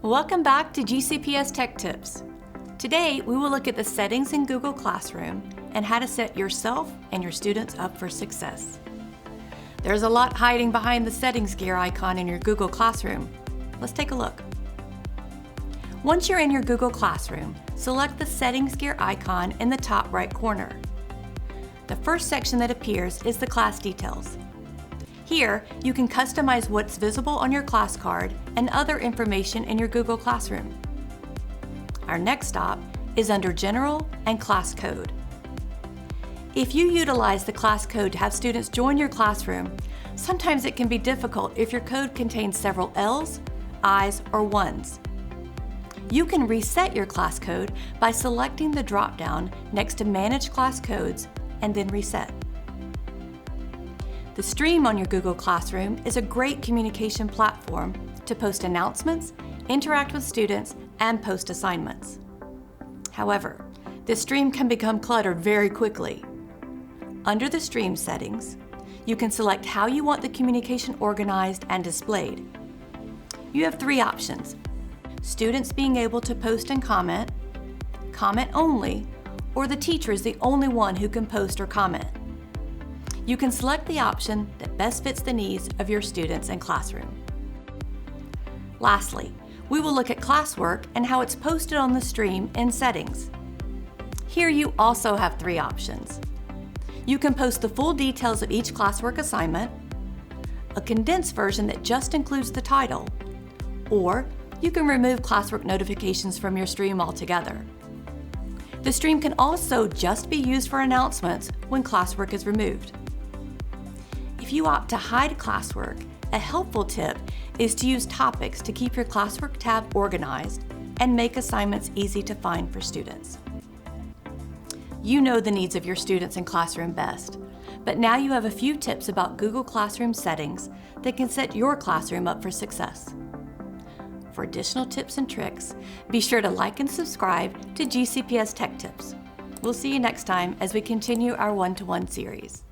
Welcome back to GCPS Tech Tips. Today, we will look at the settings in Google Classroom and how to set yourself and your students up for success. There's a lot hiding behind the settings gear icon in your Google Classroom. Let's take a look. Once you're in your Google Classroom, select the settings gear icon in the top right corner. The first section that appears is the class details. Here, you can customize what's visible on your class card and other information in your Google Classroom. Our next stop is under General and Class Code. If you utilize the class code to have students join your classroom, sometimes it can be difficult if your code contains several L's, I's, or 1's. You can reset your class code by selecting the drop-down next to Manage Class Codes and then Reset. The stream on your Google Classroom is a great communication platform to post announcements, interact with students, and post assignments. However, this stream can become cluttered very quickly. Under the stream settings, you can select how you want the communication organized and displayed. You have three options: students being able to post and comment only, or the teacher is the only one who can post or comment. You can select the option that best fits the needs of your students and classroom. Lastly, we will look at Classwork and how it's posted on the stream in Settings. Here you also have three options. You can post the full details of each classwork assignment, a condensed version that just includes the title, or you can remove classwork notifications from your stream altogether. The stream can also just be used for announcements when classwork is removed. If you opt to hide classwork, a helpful tip is to use topics to keep your classwork tab organized and make assignments easy to find for students. You know the needs of your students and classroom best, but now you have a few tips about Google Classroom settings that can set your classroom up for success. For additional tips and tricks, be sure to like and subscribe to GCPS Tech Tips. We'll see you next time as we continue our one-to-one series.